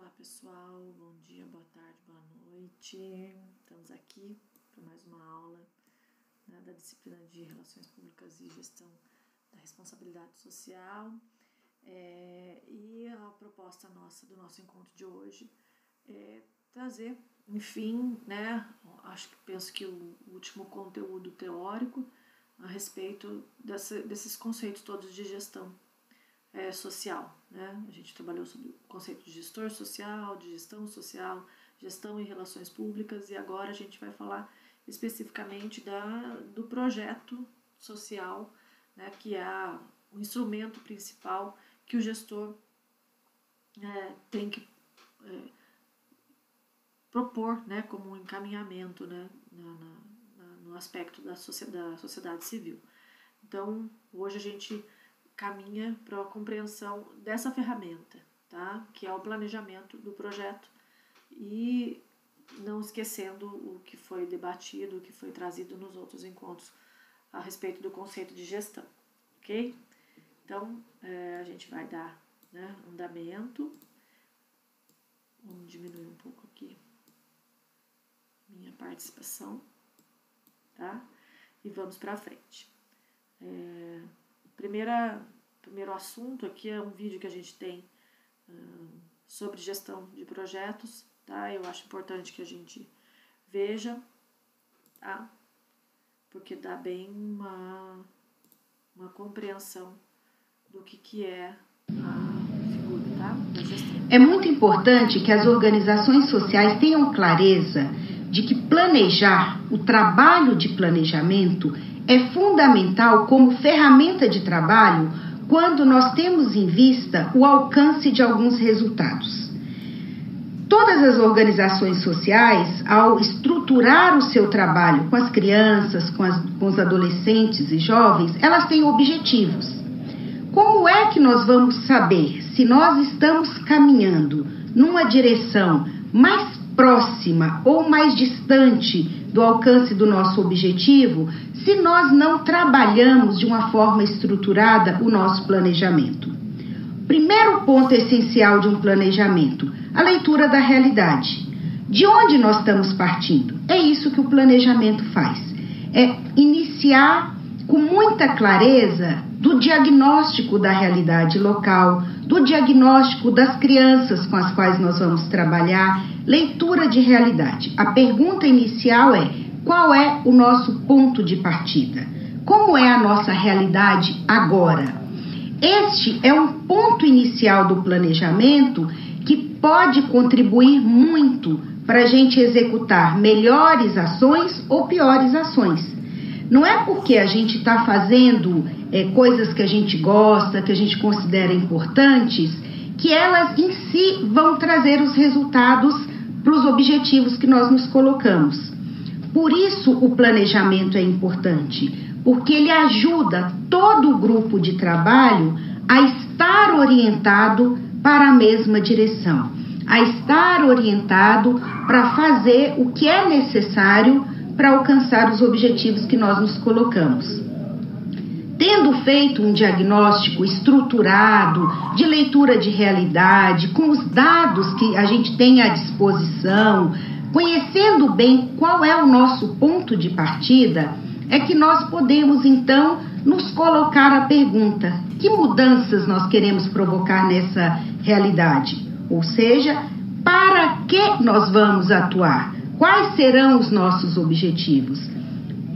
Olá pessoal, bom dia, boa tarde, boa noite. Estamos aqui para mais uma aula, né, da disciplina de Relações Públicas e Gestão da Responsabilidade Social. E a proposta do nosso encontro de hoje é trazer, enfim, né, penso que o último conteúdo teórico a respeito desses conceitos todos de gestão social, né? A gente trabalhou sobre o conceito de gestor social, de gestão social, gestão em relações públicas, e agora a gente vai falar especificamente do projeto social, né, que é o instrumento principal que o gestor tem que propor, né, como um encaminhamento, né, no aspecto da sociedade civil. Então, hoje a gente caminha para a compreensão dessa ferramenta, tá? Que é o planejamento do projeto, e não esquecendo o que foi debatido, o que foi trazido nos outros encontros a respeito do conceito de gestão, ok? Então, a gente vai dar, né, andamento. Vamos diminuir um pouco aqui minha participação, tá? E vamos para frente. Primeiro assunto aqui é um vídeo que a gente tem sobre gestão de projetos, tá? Eu acho importante que a gente veja, tá? Porque dá bem uma compreensão do que é a figura, tá? Da gestão. É muito importante que as organizações sociais tenham clareza de que planejar, o trabalho de planejamento, é fundamental como ferramenta de trabalho quando nós temos em vista o alcance de alguns resultados. Todas as organizações sociais, ao estruturar o seu trabalho com as crianças, com os adolescentes e jovens, elas têm objetivos. Como é que nós vamos saber se nós estamos caminhando numa direção mais próxima ou mais distante do alcance do nosso objetivo, se nós não trabalhamos de uma forma estruturada o nosso planejamento? Primeiro ponto essencial de um planejamento: a leitura da realidade. De onde nós estamos partindo? É isso que o planejamento faz. É iniciar com muita clareza do diagnóstico da realidade local, do diagnóstico das crianças com as quais nós vamos trabalhar, leitura de realidade. A pergunta inicial é: qual é o nosso ponto de partida? Como é a nossa realidade agora? Este é um ponto inicial do planejamento que pode contribuir muito para a gente executar melhores ações ou piores ações. Não é porque a gente está fazendo coisas que a gente gosta, que a gente considera importantes, que elas em si vão trazer os resultados para os objetivos que nós nos colocamos. Por isso o planejamento é importante, porque ele ajuda todo o grupo de trabalho a estar orientado para a mesma direção, a estar orientado para fazer o que é necessário para alcançar os objetivos que nós nos colocamos. Tendo feito um diagnóstico estruturado, de leitura de realidade, com os dados que a gente tem à disposição, conhecendo bem qual é o nosso ponto de partida, é que nós podemos então nos colocar a pergunta: que mudanças nós queremos provocar nessa realidade? Ou seja, para que nós vamos atuar? Quais serão os nossos objetivos?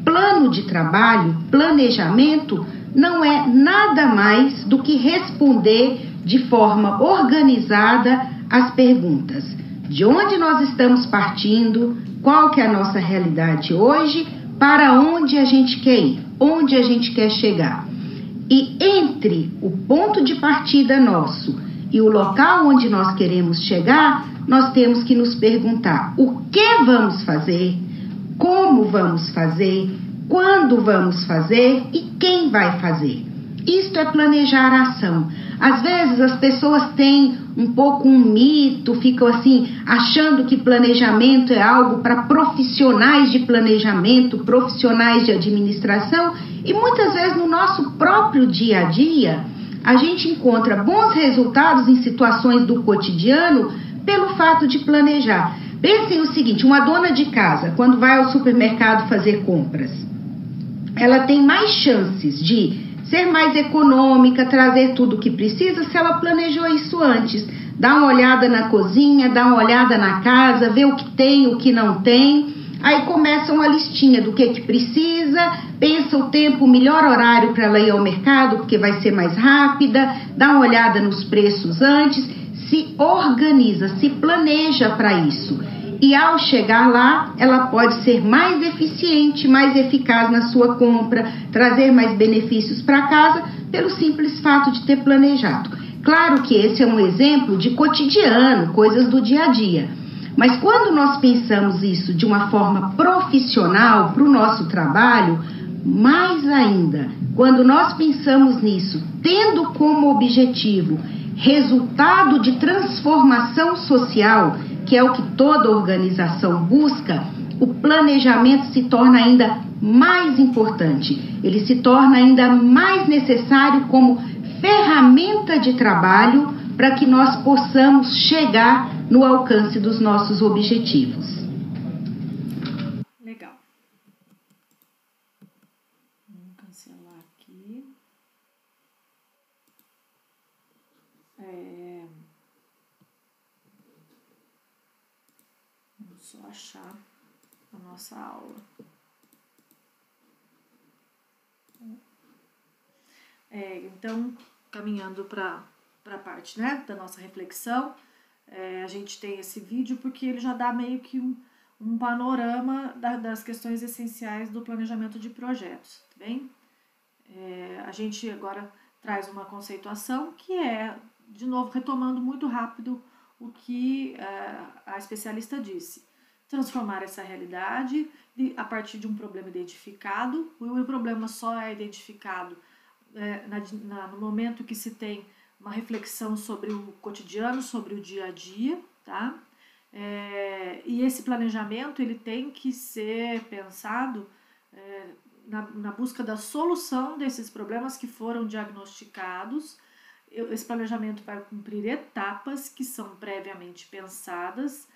Plano de trabalho, planejamento, não é nada mais do que responder de forma organizada as perguntas: de onde nós estamos partindo, qual que é a nossa realidade hoje, para onde a gente quer ir, onde a gente quer chegar. E entre o ponto de partida nosso e o local onde nós queremos chegar, nós temos que nos perguntar: o que vamos fazer, como vamos fazer, quando vamos fazer e quem vai fazer. Isto é planejar a ação. Às vezes as pessoas têm um pouco um mito, ficam assim, achando que planejamento é algo para profissionais de planejamento, profissionais de administração, e muitas vezes no nosso próprio dia a dia, a gente encontra bons resultados em situações do cotidiano pelo fato de planejar. Pensem o seguinte, uma dona de casa, quando vai ao supermercado fazer compras, ela tem mais chances de ser mais econômica, trazer tudo o que precisa, se ela planejou isso antes. Dá uma olhada na cozinha, dá uma olhada na casa, vê o que tem, o que não tem. Aí começa uma listinha do que precisa, pensa o tempo, o melhor horário para ela ir ao mercado, porque vai ser mais rápida, dá uma olhada nos preços antes, se organiza, se planeja para isso. E ao chegar lá, ela pode ser mais eficiente, mais eficaz na sua compra, trazer mais benefícios para casa, pelo simples fato de ter planejado. Claro que esse é um exemplo de cotidiano, coisas do dia a dia. Mas quando nós pensamos isso de uma forma profissional para o nosso trabalho, mais ainda, quando nós pensamos nisso, tendo como objetivo resultado de transformação social, que é o que toda organização busca, o planejamento se torna ainda mais importante. Ele se torna ainda mais necessário como ferramenta de trabalho para que nós possamos chegar no alcance dos nossos objetivos. Legal. Vamos cancelar aqui. Vamos só achar a nossa aula. Então, caminhando para a parte, né, da nossa reflexão, a gente tem esse vídeo porque ele já dá meio que um panorama das questões essenciais do planejamento de projetos, tá bem? A gente agora traz uma conceituação que é, de novo, retomando muito rápido o que a especialista disse. Transformar essa realidade a partir de um problema identificado. O problema só é identificado no momento que se tem uma reflexão sobre o cotidiano, sobre o dia a dia, tá? E esse planejamento ele tem que ser pensado na busca da solução desses problemas que foram diagnosticados. Esse planejamento vai cumprir etapas que são previamente pensadas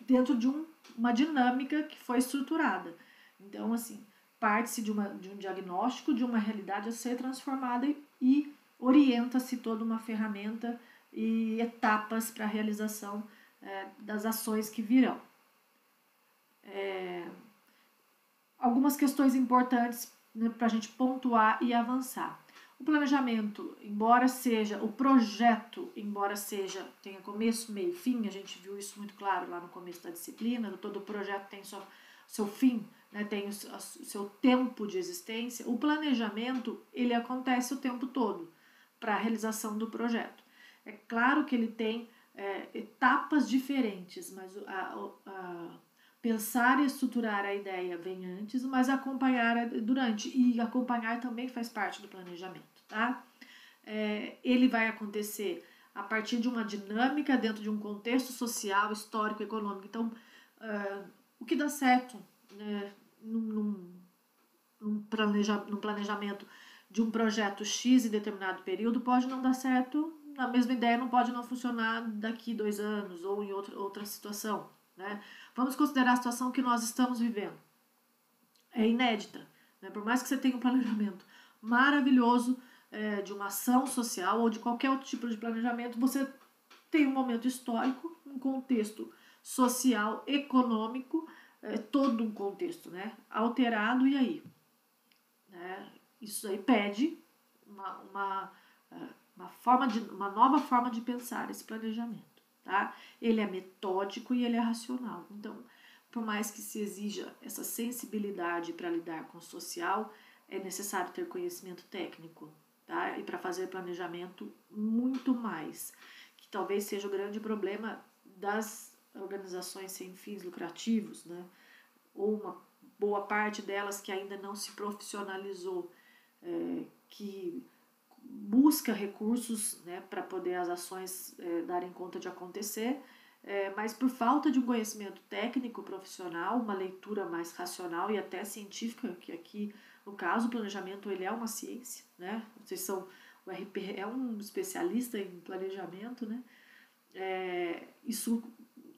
dentro de uma dinâmica que foi estruturada. Então, assim, parte-se de um diagnóstico, de uma realidade a ser transformada e orienta-se toda uma ferramenta e etapas para a realização das ações que virão. Algumas questões importantes, né, para a gente pontuar e avançar. O planejamento, o projeto, tenha começo, meio e fim, a gente viu isso muito claro lá no começo da disciplina, todo projeto tem seu fim, né, tem o seu tempo de existência. O planejamento, ele acontece o tempo todo para a realização do projeto. É claro que ele tem etapas diferentes, mas pensar e estruturar a ideia vem antes, mas acompanhar durante, e acompanhar também faz parte do planejamento, tá? Ele vai acontecer a partir de uma dinâmica dentro de um contexto social, histórico, econômico. Então, o que dá certo, né, num planejamento de um projeto X em determinado período pode não dar certo, a mesma ideia não pode não funcionar daqui 2 anos ou em outra situação, né? Vamos considerar a situação que nós estamos vivendo. É inédita, né? Por mais que você tenha um planejamento maravilhoso de uma ação social ou de qualquer outro tipo de planejamento, você tem um momento histórico, um contexto social, econômico, todo um contexto, né, alterado, e aí? Isso aí pede uma nova forma de pensar esse planejamento, tá? Ele é metódico e ele é racional. Então, por mais que se exija essa sensibilidade para lidar com o social, é necessário ter conhecimento técnico, tá? E para fazer planejamento, muito mais, que talvez seja o grande problema das organizações sem fins lucrativos, né? Ou uma boa parte delas que ainda não se profissionalizou, que busca recursos, né, para poder as ações darem conta de acontecer, mas por falta de um conhecimento técnico profissional, uma leitura mais racional e até científica, que aqui, no caso, o planejamento ele é uma ciência, né? O RP é um especialista em planejamento, né? isso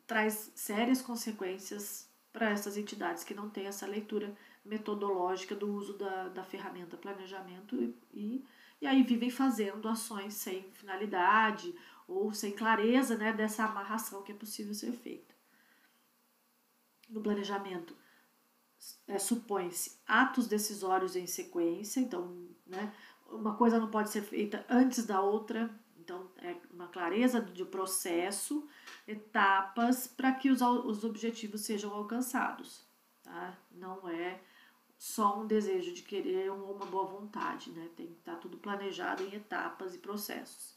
traz sérias consequências para essas entidades que não têm essa leitura metodológica do uso da ferramenta planejamento e aí vivem fazendo ações sem finalidade ou sem clareza, né, dessa amarração que é possível ser feita. No planejamento, supõe-se atos decisórios em sequência, então, né, uma coisa não pode ser feita antes da outra, então é uma clareza de processo, etapas para que os objetivos sejam alcançados, tá? Não é só um desejo de querer ou uma boa vontade, né? Tem que estar tudo planejado em etapas e processos.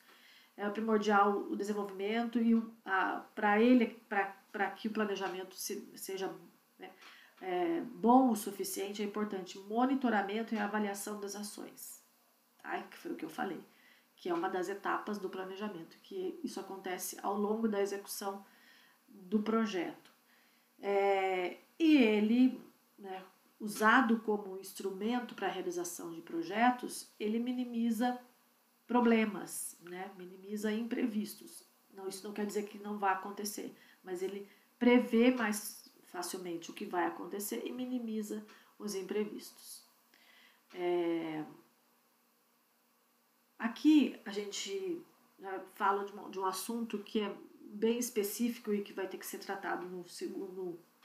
É primordial o desenvolvimento e para que o planejamento seja, né, bom o suficiente, é importante monitoramento e avaliação das ações, tá? Que foi o que eu falei, que é uma das etapas do planejamento, que isso acontece ao longo da execução do projeto. E ele, né, usado como instrumento para a realização de projetos, ele minimiza problemas, né? Minimiza imprevistos. Não, isso não quer dizer que não vai acontecer, mas ele prevê mais facilmente o que vai acontecer e minimiza os imprevistos. Aqui a gente fala de um assunto que é bem específico e que vai ter que ser tratado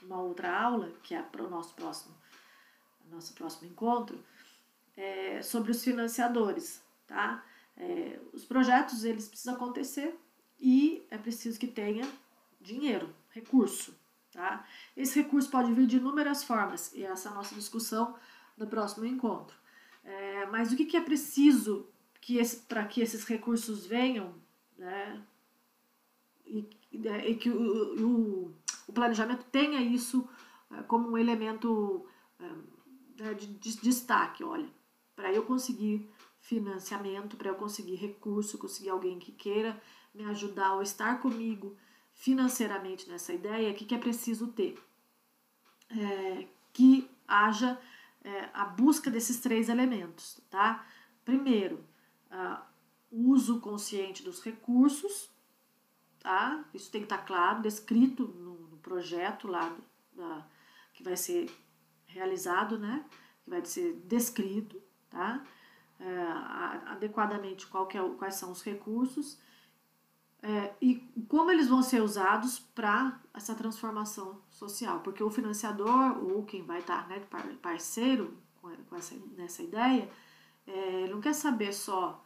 numa outra aula, que é para o nosso próximo encontro, sobre os financiadores, tá? Os projetos, eles precisam acontecer e é preciso que tenha dinheiro, recurso, tá? Esse recurso pode vir de inúmeras formas, e essa é a nossa discussão no próximo encontro. Mas o que é preciso para que esses recursos venham, né? E que o planejamento tenha isso como um elemento de destaque. Olha, para eu conseguir financiamento, para eu conseguir recurso, conseguir alguém que queira me ajudar ou estar comigo financeiramente nessa ideia, o que é preciso ter? Que haja a busca desses 3 elementos, tá? Primeiro, o uso consciente dos recursos, tá? Isso tem que estar claro, descrito no projeto lá que vai ser realizado, né? Que vai ser descrito, tá? Adequadamente quais são os recursos e como eles vão ser usados para essa transformação social, porque o financiador ou quem vai estar, né, parceiro nessa ideia, ele não quer saber só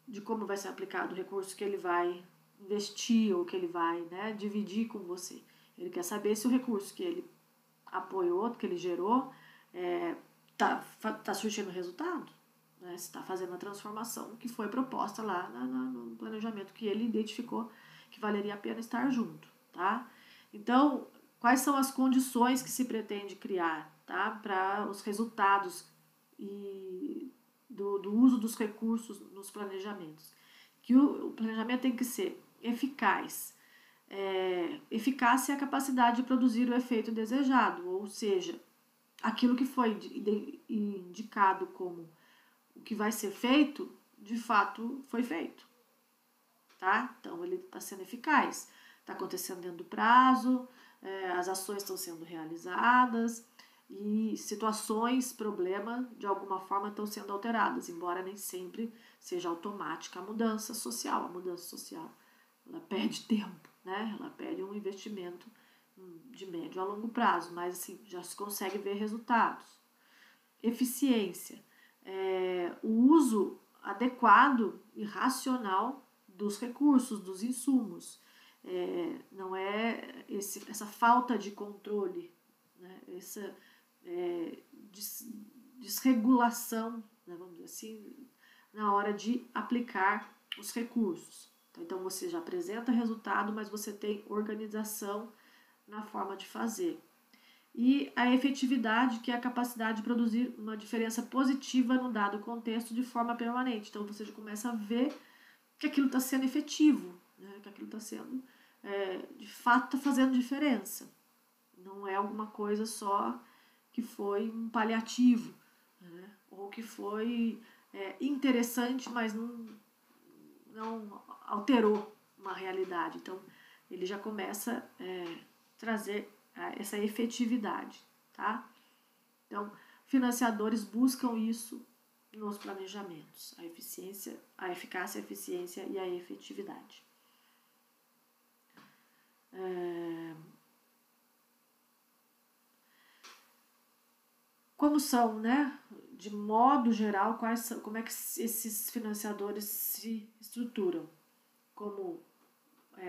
de como vai ser aplicado o recurso que ele vai investir ou que ele vai, né, dividir com você. Ele quer saber se o recurso que ele apoiou, que ele gerou, tá surtindo resultado, né? Se está fazendo a transformação que foi proposta lá no planejamento que ele identificou que valeria a pena estar junto, tá? Então, quais são as condições que se pretende criar, tá? Para os resultados do uso dos recursos nos planejamentos. Que o planejamento tem que ser eficaz. Eficácia é a capacidade de produzir o efeito desejado, ou seja, aquilo que foi indicado como o que vai ser feito, de fato foi feito, tá? Então ele está sendo eficaz, está acontecendo dentro do prazo, as ações estão sendo realizadas e situações, problema, de alguma forma estão sendo alteradas, embora nem sempre seja automática a mudança social. A mudança social, ela pede tempo, né? Ela pede um investimento de médio a longo prazo, mas assim, já se consegue ver resultados. Eficiência, o uso adequado e racional dos recursos, dos insumos. Não é essa falta de controle, né? Essa desregulação, né, vamos dizer assim, na hora de aplicar os recursos. Então você já apresenta resultado, mas você tem organização na forma de fazer. E a efetividade, que é a capacidade de produzir uma diferença positiva no dado contexto de forma permanente. Então você já começa a ver que aquilo está sendo efetivo, né? Que aquilo está sendo, de fato, está fazendo diferença. Não é alguma coisa só que foi um paliativo, né? Ou que foi interessante, mas não alterou uma realidade. Então, ele já começa a trazer essa efetividade, tá? Então, financiadores buscam isso nos planejamentos, a eficiência, a eficácia, a eficiência e a efetividade. Como são, né, de modo geral, como é que esses financiadores se estruturam? Como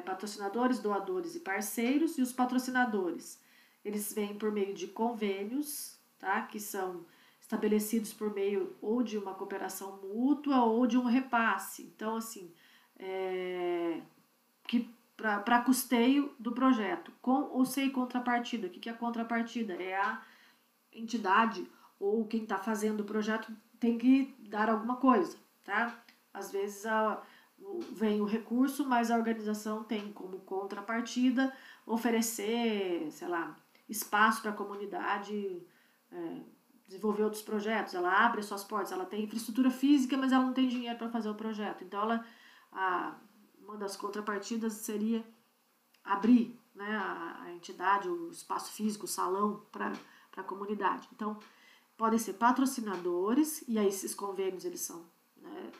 patrocinadores, doadores e parceiros. E os patrocinadores, eles vêm por meio de convênios, tá, que são estabelecidos por meio ou de uma cooperação mútua ou de um repasse. Então, assim, que para custeio do projeto, com ou sem contrapartida. O que é a contrapartida? É a entidade ou quem está fazendo o projeto tem que dar alguma coisa, tá? Às vezes vem o recurso, mas a organização tem como contrapartida oferecer, sei lá, espaço para a comunidade desenvolver outros projetos. Ela abre as suas portas, ela tem infraestrutura física, mas ela não tem dinheiro para fazer o projeto. Então, uma das contrapartidas seria abrir, né, a entidade, o espaço físico, o salão para a comunidade. Então, podem ser patrocinadores, e aí esses convênios eles são, né,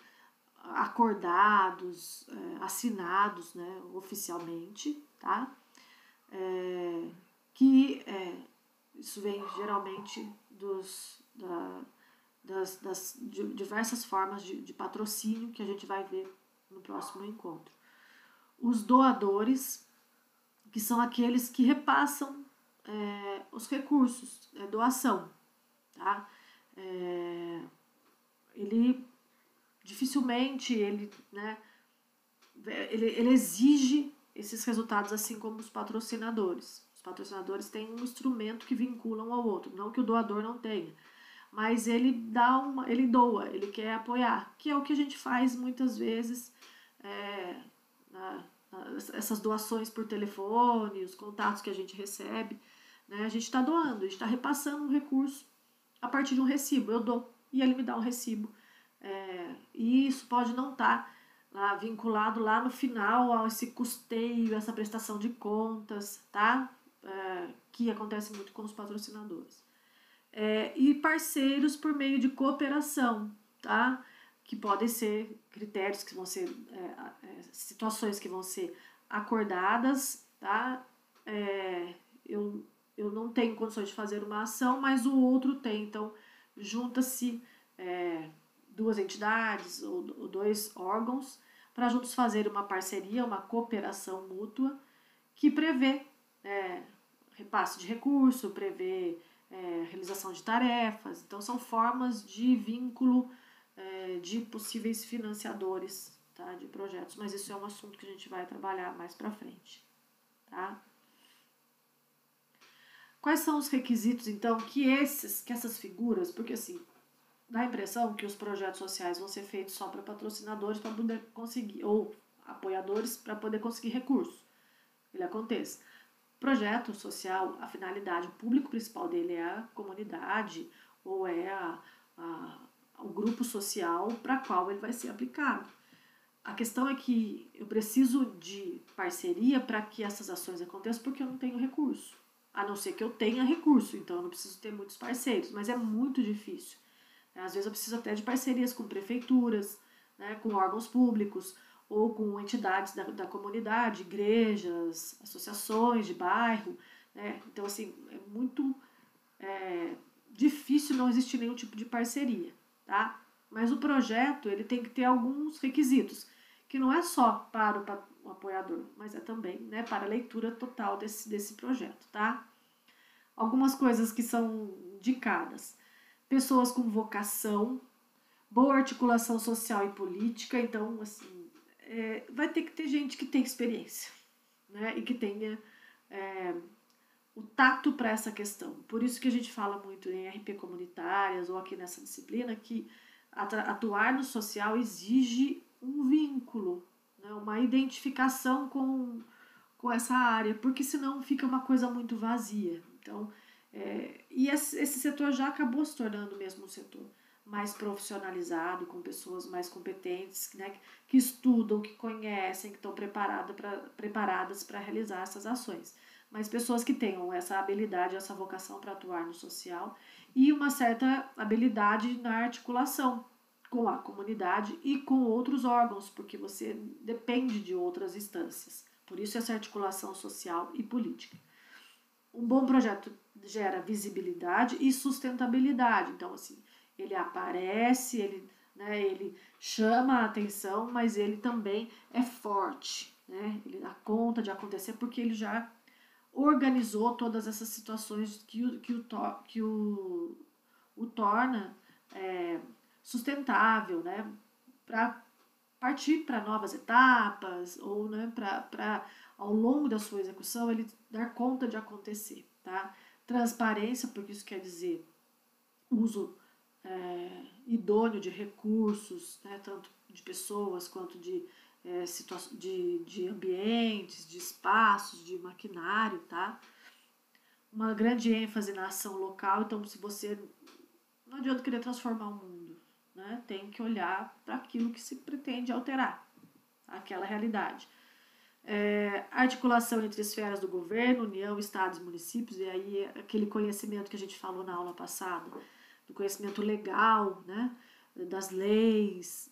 acordados, assinados, né, oficialmente, tá? Isso vem geralmente das diversas formas de patrocínio que a gente vai ver no próximo encontro. Os doadores, que são aqueles que repassam os recursos, doação, tá? Ele dificilmente ele exige esses resultados, assim como os patrocinadores. Os patrocinadores têm um instrumento que vinculam ao outro, não que o doador não tenha, mas ele doa, ele quer apoiar, que é o que a gente faz muitas vezes, essas doações por telefone, os contatos que a gente recebe, né? A gente está doando, a gente está repassando um recurso a partir de um recibo. Eu dou e ele me dá um recibo. E isso pode não estar vinculado lá no final a esse custeio, essa prestação de contas, tá? Que acontece muito com os patrocinadores. E parceiros por meio de cooperação, tá? Que podem ser critérios que vão ser, situações que vão ser acordadas, tá? Eu não tenho condições de fazer uma ação, mas o outro tem. Então, junta-se duas entidades ou dois órgãos para juntos fazer uma parceria, uma cooperação mútua que prevê repasse de recurso, prevê realização de tarefas. Então, são formas de vínculo de possíveis financiadores, tá, de projetos. Mas isso é um assunto que a gente vai trabalhar mais para frente, tá? Quais são os requisitos, então, que essas figuras, porque assim, dá a impressão que os projetos sociais vão ser feitos só para patrocinadores para poder conseguir, ou apoiadores para poder conseguir recurso. Ele aconteça. Projeto social, a finalidade, o público principal dele é a comunidade ou é o grupo social para qual ele vai ser aplicado. A questão é que eu preciso de parceria para que essas ações aconteçam porque eu não tenho recurso. A não ser que eu tenha recurso, então eu não preciso ter muitos parceiros, mas é muito difícil. Às vezes eu preciso até de parcerias com prefeituras, né, com órgãos públicos ou com entidades da comunidade, igrejas, associações de bairro, né? Então, assim, é muito difícil não existir nenhum tipo de parceria, tá? Mas o projeto, ele tem que ter alguns requisitos, que não é só para o apoiador, mas é também, né, para a leitura total desse projeto, tá? Algumas coisas que são indicadas. Pessoas com vocação, boa articulação social e política. Então, assim, vai ter que ter gente que tem experiência, né, e que tenha o tato para essa questão. Por isso que a gente fala muito em RP comunitárias ou aqui nessa disciplina que atuar no social exige um vínculo, né, uma identificação com essa área, porque senão fica uma coisa muito vazia. Então, e esse setor já acabou se tornando mesmo um setor mais profissionalizado, com pessoas mais competentes, né, que estudam, que conhecem, que estão preparadas para realizar essas ações. Mas pessoas que tenham essa habilidade, essa vocação para atuar no social e uma certa habilidade na articulação com a comunidade e com outros órgãos, porque você depende de outras instâncias. Por isso essa articulação social e política. Um bom projeto gera visibilidade e sustentabilidade. Então, assim, ele aparece, ele chama a atenção, mas ele também é forte, né? Ele dá conta de acontecer porque ele já organizou todas essas situações que o torna sustentável, né? Para partir para novas etapas ou, né, para ao longo da sua execução ele dar conta de acontecer, tá? Transparência, porque isso quer dizer uso idôneo de recursos, né, tanto de pessoas quanto de ambientes, de espaços, de maquinário, tá? Uma grande ênfase na ação local, então se você não adianta querer transformar o mundo, né? Tem que olhar para aquilo que se pretende alterar, aquela realidade. Articulação entre esferas do governo, União, Estados e municípios, e aí aquele conhecimento que a gente falou na aula passada, do conhecimento legal, né, das leis,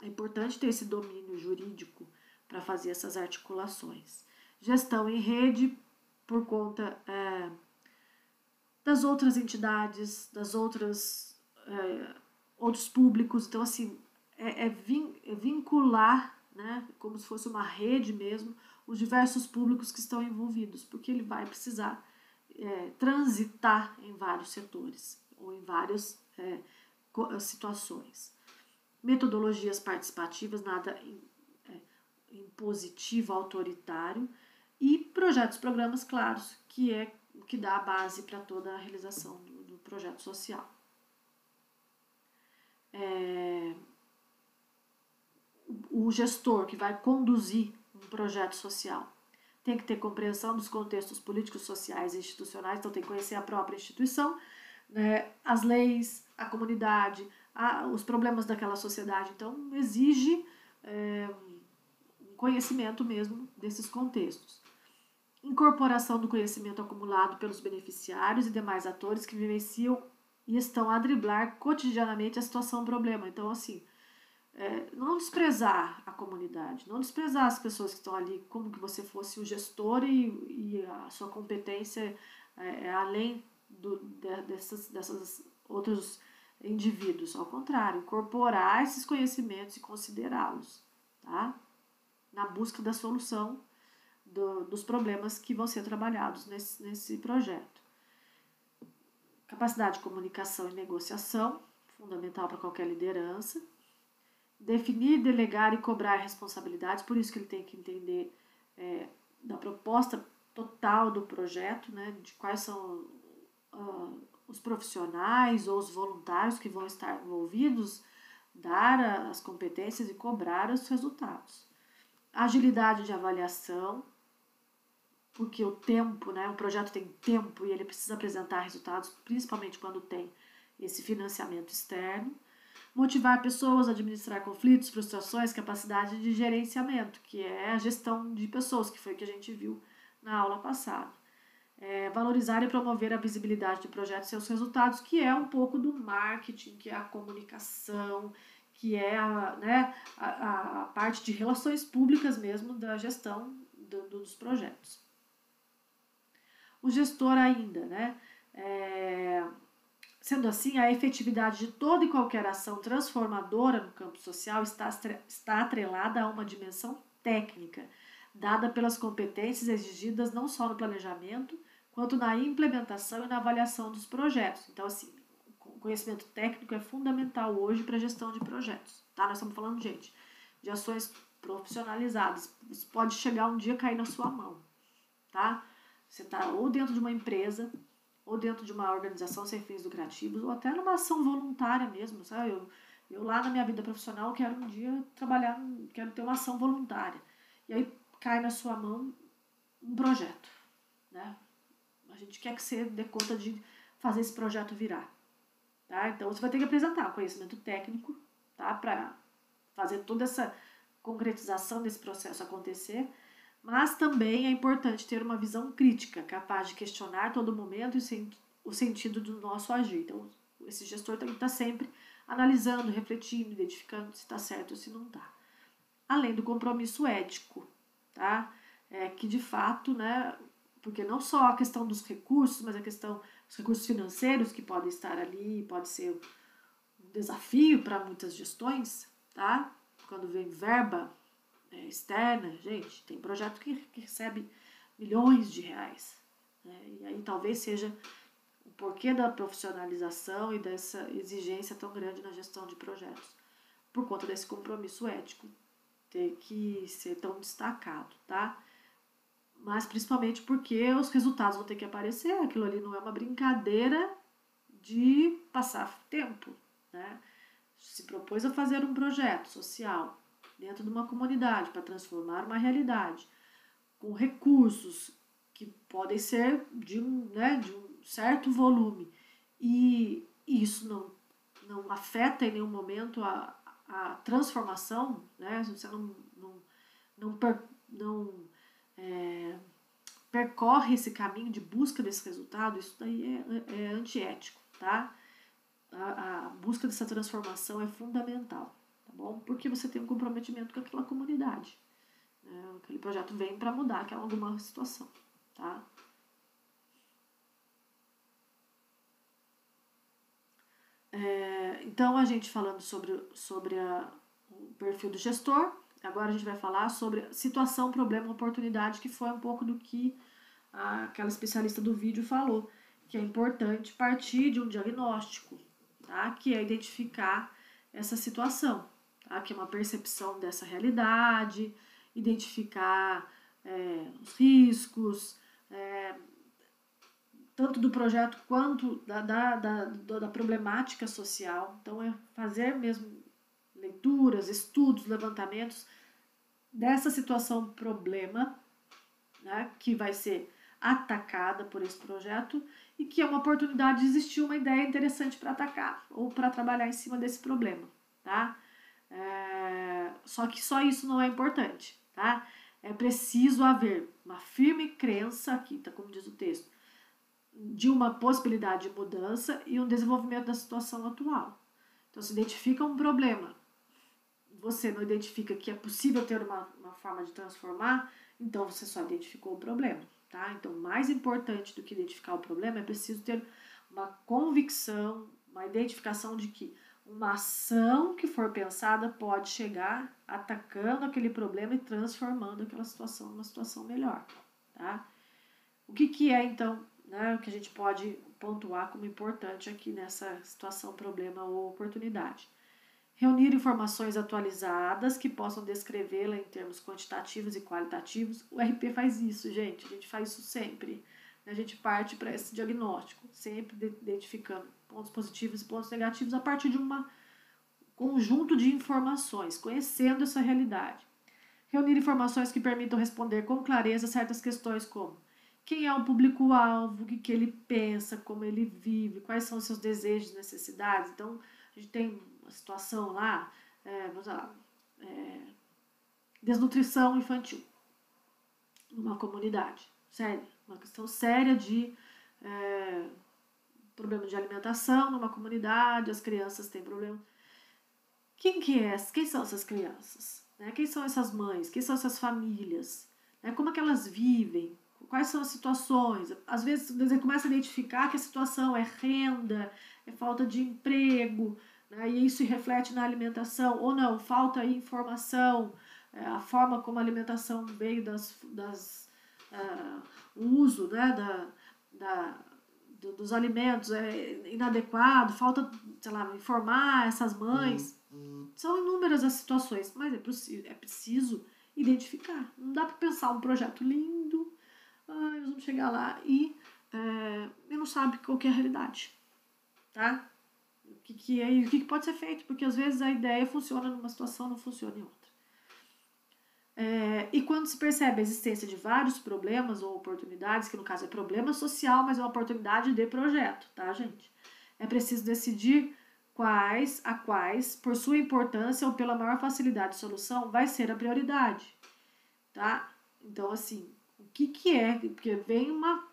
é importante ter esse domínio jurídico para fazer essas articulações. Gestão em rede, por conta das outras entidades, das outros públicos, então assim, vincular, né, como se fosse uma rede mesmo, os diversos públicos que estão envolvidos, porque ele vai precisar transitar em vários setores ou em várias situações. Metodologias participativas, nada impositivo, autoritário, e programas claros, que dá a base para toda a realização do projeto social. O gestor que vai conduzir um projeto social tem que ter compreensão dos contextos políticos, sociais e institucionais, então tem que conhecer a própria instituição, né, as leis, a comunidade, os problemas daquela sociedade. Então, exige um conhecimento mesmo desses contextos. Incorporação do conhecimento acumulado pelos beneficiários e demais atores que vivenciam e estão a driblar cotidianamente a situação problema. Então, assim, não desprezar a comunidade, não desprezar as pessoas que estão ali, como que você fosse o gestor e a sua competência além dessas outros indivíduos. Ao contrário, incorporar esses conhecimentos e considerá-los, tá? Na busca da solução dos problemas que vão ser trabalhados nesse projeto. Capacidade de comunicação e negociação, fundamental para qualquer liderança. Definir, delegar e cobrar responsabilidades, por isso que ele tem que entender da proposta total do projeto, né, de quais são os profissionais ou os voluntários que vão estar envolvidos, dar as competências e cobrar os resultados. Agilidade de avaliação, porque o tempo, né, o projeto tem tempo e ele precisa apresentar resultados, principalmente quando tem esse financiamento externo. Motivar pessoas a administrar conflitos, frustrações, capacidade de gerenciamento, que é a gestão de pessoas, que foi o que a gente viu na aula passada. Valorizar e promover a visibilidade do projeto e seus resultados, que é um pouco do marketing, que é a comunicação, que é a parte de relações públicas mesmo da gestão dos projetos. O gestor ainda, né? Sendo assim, a efetividade de toda e qualquer ação transformadora no campo social está atrelada a uma dimensão técnica, dada pelas competências exigidas não só no planejamento, quanto na implementação e na avaliação dos projetos. Então, assim, o conhecimento técnico é fundamental hoje para a gestão de projetos, tá? Nós estamos falando, gente, de ações profissionalizadas. Isso pode chegar um dia a cair na sua mão, tá? Você está ou dentro de uma empresa, ou dentro de uma organização sem fins lucrativos, ou até numa ação voluntária mesmo, sabe? Eu lá na minha vida profissional quero um dia trabalhar, quero ter uma ação voluntária. E aí cai na sua mão um projeto, né? A gente quer que você dê conta de fazer esse projeto virar. tá? Então, você vai ter que apresentar conhecimento técnico, tá? Para fazer toda essa concretização desse processo acontecer, mas também é importante ter uma visão crítica, capaz de questionar a todo momento o sentido do nosso agir. Então, esse gestor tem que estar sempre analisando, refletindo, identificando se está certo ou se não está. Além do compromisso ético, tá? Que de fato, né, porque não só a questão dos recursos, mas a questão dos recursos financeiros que podem estar ali, pode ser um desafio para muitas gestões, tá? Quando vem verba externa, gente, tem projeto que recebe milhões de reais, né? E aí talvez seja o porquê da profissionalização e dessa exigência tão grande na gestão de projetos, por conta desse compromisso ético ter que ser tão destacado, tá? Mas principalmente porque os resultados vão ter que aparecer, aquilo ali não é uma brincadeira de passar tempo, né? Se propôs a fazer um projeto social dentro de uma comunidade para transformar uma realidade com recursos que podem ser de um certo volume e isso não afeta em nenhum momento a transformação, né? Se você não percorre esse caminho de busca desse resultado, isso daí é antiético, tá? A busca dessa transformação é fundamental, tá bom? Porque você tem um comprometimento com aquela comunidade, né? Aquele projeto vem para mudar alguma situação, tá? Então, a gente falando sobre o perfil do gestor, agora a gente vai falar sobre situação, problema, oportunidade, que foi um pouco do que aquela especialista do vídeo falou, que é importante partir de um diagnóstico, tá? Que é identificar essa situação, tá? Que é uma percepção dessa realidade, identificar os riscos, tanto do projeto quanto da problemática social. Então, é fazer mesmo leituras, estudos, levantamentos dessa situação problema, né, que vai ser atacada por esse projeto e que é uma oportunidade de existir uma ideia interessante para atacar ou para trabalhar em cima desse problema, tá? Só que só isso não é importante, tá? É preciso haver uma firme crença, aqui tá como diz o texto, de uma possibilidade de mudança e um desenvolvimento da situação atual. Então, se identifica um problema, você não identifica que é possível ter uma forma de transformar, então você só identificou o problema, tá? Então, mais importante do que identificar o problema, é preciso ter uma convicção, uma identificação de que uma ação que for pensada pode chegar atacando aquele problema e transformando aquela situação numa situação melhor, tá? O que é, então, né, o que a gente pode pontuar como importante aqui nessa situação, problema ou oportunidade? Reunir informações atualizadas que possam descrevê-la em termos quantitativos e qualitativos. O RP faz isso, gente. A gente faz isso sempre. A gente parte para esse diagnóstico, sempre identificando pontos positivos e pontos negativos a partir de um conjunto de informações, conhecendo essa realidade. Reunir informações que permitam responder com clareza certas questões como quem é o público-alvo, o que ele pensa, como ele vive, quais são os seus desejos e necessidades. Então, a gente tem uma situação lá, vamos lá, desnutrição infantil numa comunidade, séria, uma questão séria de problema de alimentação numa comunidade, as crianças têm problema. Quem são essas crianças? Né? Quem são essas mães? Quem são essas famílias? Né? Como é que elas vivem? Quais são as situações? Às vezes você começa a identificar que a situação é renda, é falta de emprego, né? E isso se reflete na alimentação, ou não, falta informação, a forma como a alimentação veio o uso, né, dos alimentos é inadequado, falta, sei lá, informar essas mães. São inúmeras as situações, mas é preciso identificar. Não dá para pensar um projeto lindo, nós vamos chegar lá e não sabe qual que é a realidade, tá? O que é e o que pode ser feito, porque às vezes a ideia funciona numa situação, não funciona em outra. E quando se percebe a existência de vários problemas ou oportunidades, que no caso é problema social, mas é uma oportunidade de projeto, tá, gente? é preciso decidir quais, por sua importância ou pela maior facilidade de solução, vai ser a prioridade, tá? Então, assim, o que é? Porque vem uma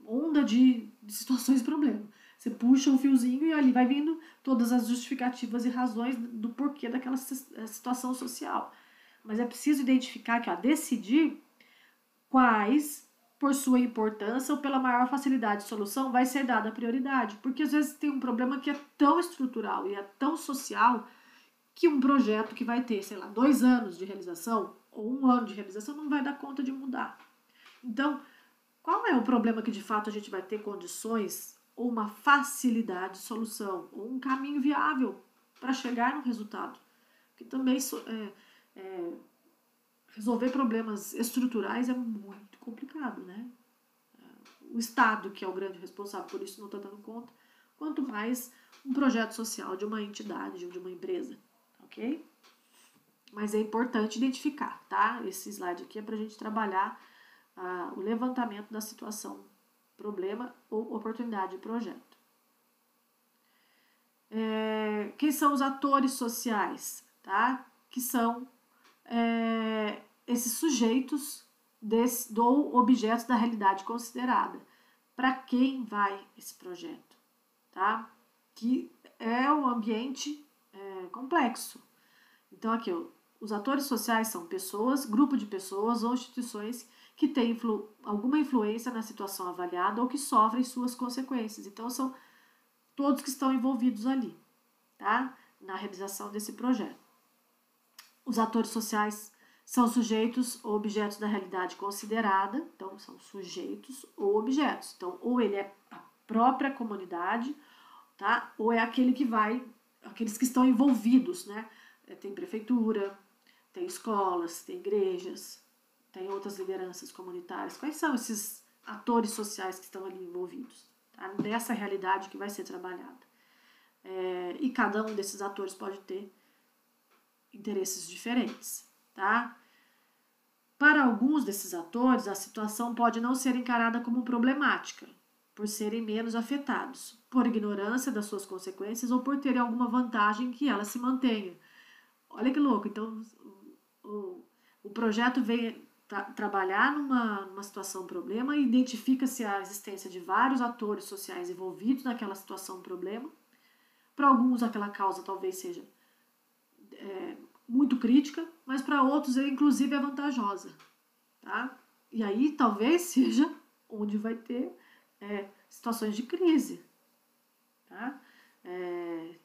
onda de situações de problema. Você puxa um fiozinho e ali vai vindo todas as justificativas e razões do porquê daquela situação social. Mas é preciso identificar que, decidir quais, por sua importância ou pela maior facilidade de solução, vai ser dada a prioridade. Porque às vezes tem um problema que é tão estrutural e é tão social que um projeto que vai ter, 2 anos de realização ou 1 ano de realização não vai dar conta de mudar. Então, qual é o problema que de fato a gente vai ter condições ou uma facilidade de solução, ou um caminho viável para chegar no resultado? Porque também resolver problemas estruturais é muito complicado, né? O Estado, que é o grande responsável por isso, não está dando conta, quanto mais um projeto social de uma entidade ou de uma empresa, ok? Mas é importante identificar, tá? Esse slide aqui é para a gente trabalhar o levantamento da situação, problema ou oportunidade de projeto. Quem são os atores sociais, tá? Que são esses sujeitos ou objetos da realidade considerada. Para quem vai esse projeto, tá? Que é um ambiente complexo. Então, aqui, os atores sociais são pessoas, grupo de pessoas ou instituições que têm alguma influência na situação avaliada ou que sofrem suas consequências. Então, são todos que estão envolvidos ali, tá? Na realização desse projeto. Os atores sociais são sujeitos ou objetos da realidade considerada, então são sujeitos ou objetos. Então, ou ele é a própria comunidade, tá? Ou é aqueles que estão envolvidos, né? Tem prefeitura, tem escolas, tem igrejas, tem outras lideranças comunitárias. Quais são esses atores sociais que estão ali envolvidos? Tá? Nessa realidade que vai ser trabalhada. E cada um desses atores pode ter interesses diferentes, tá? Para alguns desses atores, a situação pode não ser encarada como problemática, por serem menos afetados, por ignorância das suas consequências ou por terem alguma vantagem que ela se mantenha. Olha que louco, então o projeto vem trabalhar numa situação problema e identifica-se a existência de vários atores sociais envolvidos naquela situação problema. Para alguns aquela causa talvez seja muito crítica, mas para outros inclusive é vantajosa, tá? E aí talvez seja onde vai ter situações de crise, tá?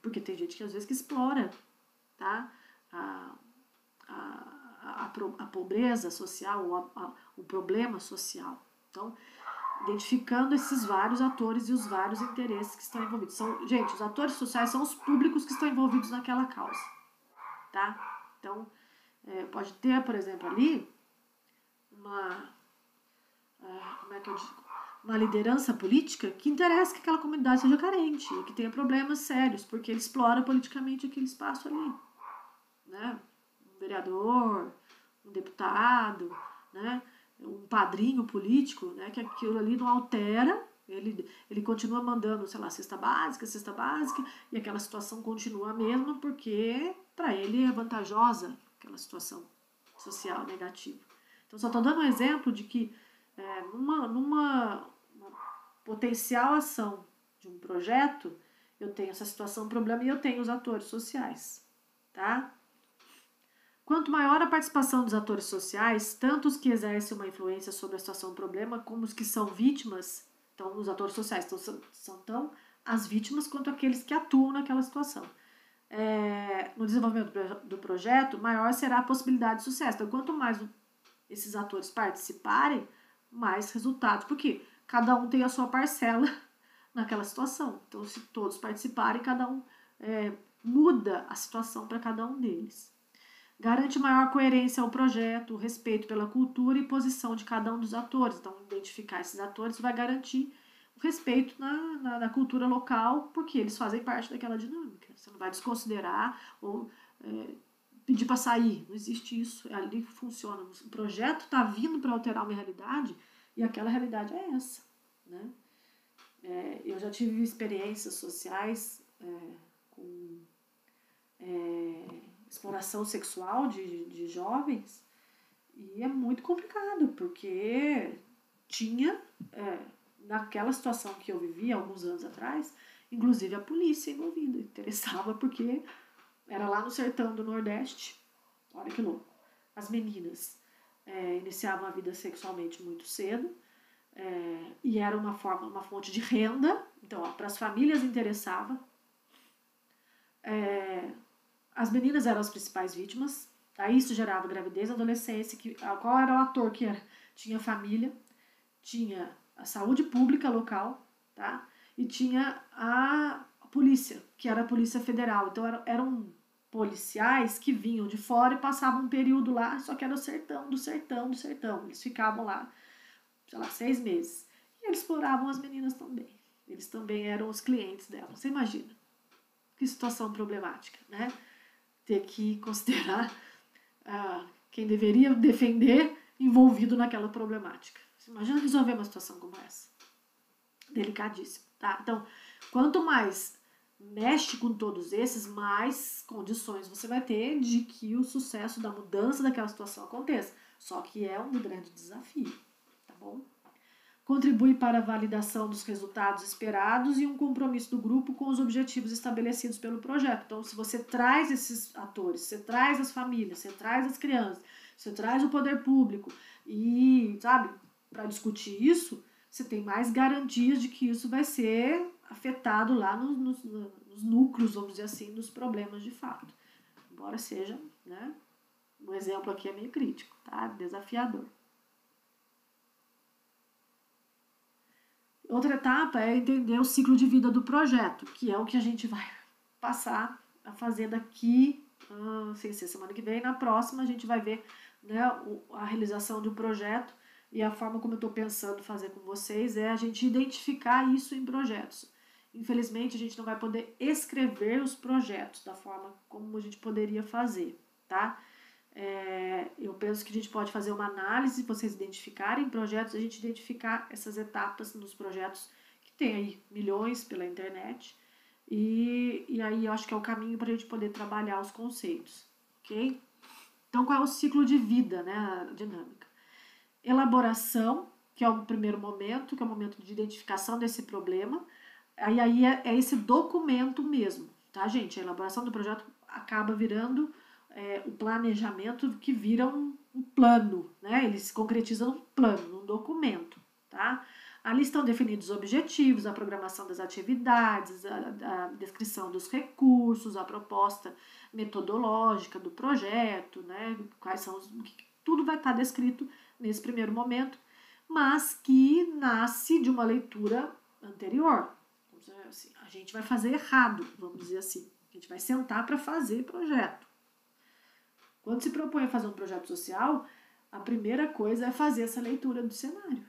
Porque tem gente que às vezes que explora, tá? A pobreza social, o problema social. Então, identificando esses vários atores e os vários interesses que estão envolvidos. Gente, os atores sociais são os públicos que estão envolvidos naquela causa, tá? Então, pode ter, por exemplo, ali uma liderança política que interessa que aquela comunidade seja carente, que tenha problemas sérios, porque ele explora politicamente aquele espaço ali, né? Um vereador, um deputado, né? Um padrinho político, né? Que aquilo ali não altera, ele continua mandando, cesta básica, e aquela situação continua a mesma, porque para ele é vantajosa aquela situação social negativa. Então, só estou dando um exemplo de que numa potencial ação de um projeto, eu tenho essa situação, problema, e eu tenho os atores sociais, tá? Quanto maior a participação dos atores sociais, tanto os que exercem uma influência sobre a situação problema, como os que são vítimas, então os atores sociais são tão as vítimas quanto aqueles que atuam naquela situação. No desenvolvimento do projeto, maior será a possibilidade de sucesso. Então, quanto mais esses atores participarem, mais resultados, porque cada um tem a sua parcela naquela situação. Então, se todos participarem, cada um muda a situação para cada um deles. Garante maior coerência ao projeto, respeito pela cultura e posição de cada um dos atores. Então, identificar esses atores vai garantir o respeito na cultura local, porque eles fazem parte daquela dinâmica. Você não vai desconsiderar ou pedir para sair. Não existe isso. É ali que funciona. O projeto está vindo para alterar uma realidade e aquela realidade é essa, né? Eu já tive experiências sociais com exploração sexual de jovens, e é muito complicado, porque tinha, naquela situação que eu vivia alguns anos atrás, inclusive a polícia envolvida, interessava, porque era lá no sertão do Nordeste, olha que louco. As meninas iniciavam a vida sexualmente muito cedo, e era uma fonte de renda, então para as famílias interessava. As meninas eram as principais vítimas, tá? Isso gerava gravidez, adolescência, qual era o ator que tinha família, tinha a saúde pública local, tá? E tinha a polícia, que era a Polícia Federal. Então eram policiais que vinham de fora e passavam um período lá, só que era o sertão do sertão do sertão. Eles ficavam lá, sei lá, 6 meses. E eles exploravam as meninas também. Eles também eram os clientes dela. Você imagina? Que situação problemática, né? Ter que considerar quem deveria defender envolvido naquela problemática. Você imagina resolver uma situação como essa? Delicadíssimo, tá? Então, quanto mais mexe com todos esses, mais condições você vai ter de que o sucesso da mudança daquela situação aconteça. Só que é um grande desafio, tá bom? Contribui para a validação dos resultados esperados e um compromisso do grupo com os objetivos estabelecidos pelo projeto. Então, se você traz esses atores, você traz as famílias, você traz as crianças, você traz o poder público e, sabe, para discutir isso, você tem mais garantias de que isso vai ser afetado lá nos núcleos, vamos dizer assim, dos problemas de fato. Embora seja, né, um exemplo aqui é meio crítico, tá? Desafiador. Outra etapa é entender o ciclo de vida do projeto, que é o que a gente vai passar a fazer daqui, sem ser semana que vem, na próxima a gente vai ver, né, a realização de um projeto, e a forma como eu estou pensando fazer com vocês é a gente identificar isso em projetos. Infelizmente a gente não vai poder escrever os projetos da forma como a gente poderia fazer, tá? Eu penso que a gente pode fazer uma análise, vocês identificarem projetos, a gente identificar essas etapas nos projetos que tem aí milhões pela internet, e aí eu acho que é o caminho para a gente poder trabalhar os conceitos, ok? Então, qual é o ciclo de vida, né, a dinâmica? Elaboração, que é o primeiro momento, que é o momento de identificação desse problema, aí é esse documento mesmo, tá, gente? A elaboração do projeto acaba virando o planejamento, que vira um plano, né? Ele se concretiza num plano, num documento, tá? Ali estão definidos os objetivos, a programação das atividades, a descrição dos recursos, a proposta metodológica do projeto, né? Quais são tudo vai estar descrito nesse primeiro momento, mas que nasce de uma leitura anterior. Assim, a gente vai fazer errado, vamos dizer assim. A gente vai sentar para fazer projeto. Quando se propõe a fazer um projeto social, a primeira coisa é fazer essa leitura do cenário,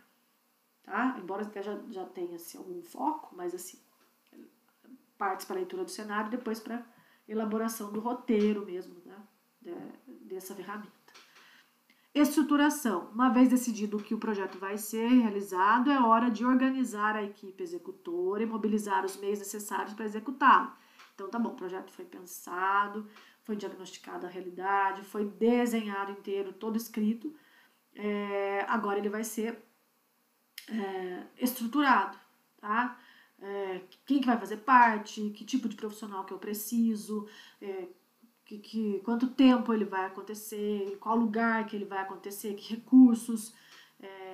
tá? Embora até já tenha assim, algum foco, mas assim, partes para a leitura do cenário, depois para elaboração do roteiro mesmo, né, dessa ferramenta. Estruturação. Uma vez decidido que o projeto vai ser realizado, é hora de organizar a equipe executora e mobilizar os meios necessários para executá-lo. Então, tá bom, o projeto foi pensado, foi diagnosticada a realidade, foi desenhado inteiro, todo escrito. Agora ele vai ser estruturado, tá? Quem que vai fazer parte, que tipo de profissional que eu preciso, quanto tempo ele vai acontecer, qual lugar que ele vai acontecer, que recursos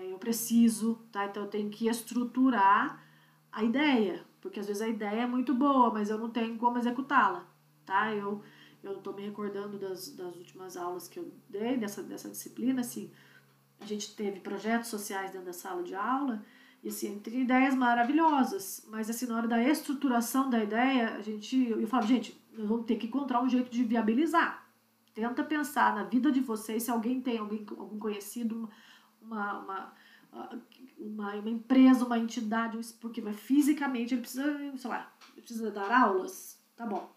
eu preciso, tá? Então eu tenho que estruturar a ideia, porque às vezes a ideia é muito boa, mas eu não tenho como executá-la, tá? Eu estou me recordando das últimas aulas que eu dei, dessa disciplina, assim, a gente teve projetos sociais dentro da sala de aula, e assim, tem ideias maravilhosas, mas assim, na hora da estruturação da ideia, eu falo, gente, nós vamos ter que encontrar um jeito de viabilizar. Tenta pensar na vida de vocês, se alguém tem algum conhecido, uma empresa, uma entidade, porque fisicamente ele precisa, sei lá, ele precisa dar aulas, tá bom.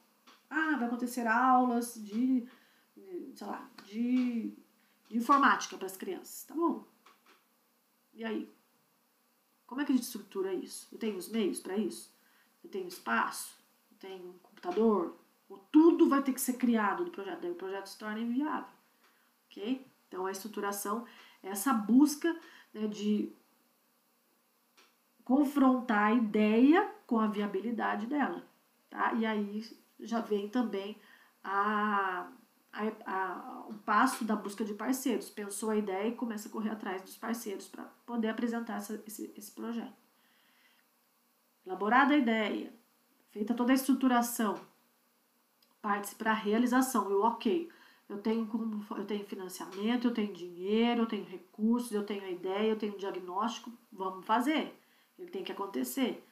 Vai acontecer aulas de informática para as crianças, tá bom. E aí? Como é que a gente estrutura isso? Eu tenho os meios para isso? Eu tenho espaço? Eu tenho um computador? Ou tudo vai ter que ser criado do projeto, daí o projeto se torna inviável. Ok? Então, a estruturação é essa busca, né, de confrontar a ideia com a viabilidade dela. Tá? E aí já vem também o passo da busca de parceiros. Pensou a ideia e começa a correr atrás dos parceiros para poder apresentar esse projeto. Elaborada a ideia, feita toda a estruturação, parte para a realização. Eu tenho financiamento, eu tenho dinheiro, eu tenho recursos, eu tenho a ideia, eu tenho um diagnóstico, vamos fazer. Ele tem que acontecer.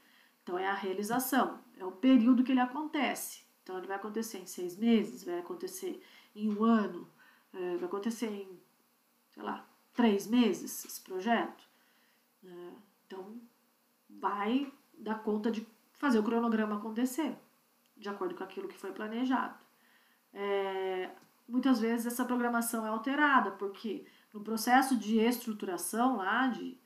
Então, é a realização, é o período que ele acontece. Então, ele vai acontecer em 6 meses, vai acontecer em 1 ano, vai acontecer em, 3 meses esse projeto. Então, vai dar conta de fazer o cronograma acontecer, de acordo com aquilo que foi planejado. Muitas vezes essa programação é alterada, porque no processo de estruturação lá, de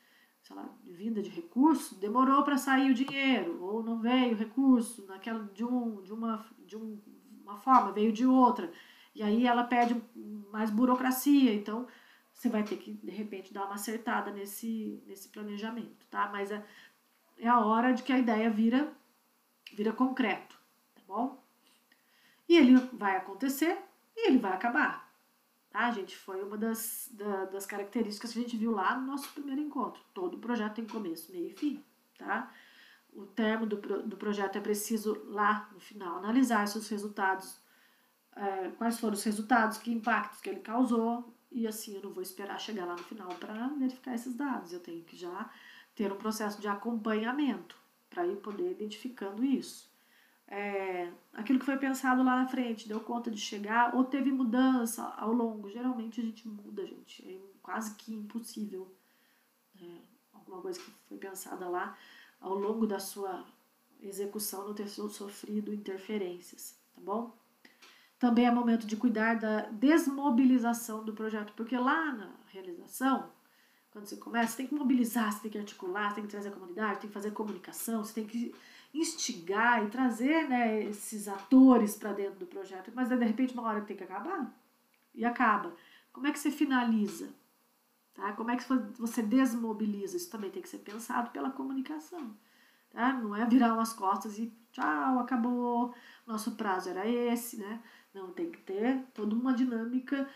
vinda de recurso, demorou para sair o dinheiro, ou não veio o recurso de uma forma, veio de outra, e aí ela perde mais burocracia, então você vai ter que, de repente, dar uma acertada nesse planejamento, tá? Mas é a hora de que a ideia vira concreto, tá bom? E ele vai acontecer e ele vai acabar. Tá, gente? Foi uma das características que a gente viu lá no nosso primeiro encontro. Todo projeto tem começo, meio e fim. Tá? O termo do projeto é preciso, lá no final, analisar seus resultados, quais foram os resultados, que impactos que ele causou, e assim eu não vou esperar chegar lá no final para verificar esses dados. Eu tenho que já ter um processo de acompanhamento para ir poder identificando isso. Aquilo que foi pensado lá na frente deu conta de chegar ou teve mudança ao longo. Geralmente a gente muda, gente. É quase que impossível. Alguma coisa que foi pensada lá ao longo da sua execução não ter sofrido interferências, tá bom? Também é momento de cuidar da desmobilização do projeto, porque lá na realização, quando você começa, você tem que mobilizar, você tem que articular, você tem que trazer a comunidade, tem que fazer comunicação, você tem que instigar e trazer, né, esses atores para dentro do projeto. Mas de repente, uma hora tem que acabar, e acaba. Como é que você finaliza? Tá? Como é que você desmobiliza? Isso também tem que ser pensado pela comunicação. Tá? Não é virar umas costas e tchau, acabou, nosso prazo era esse, né? Não, tem que ter toda uma dinâmica,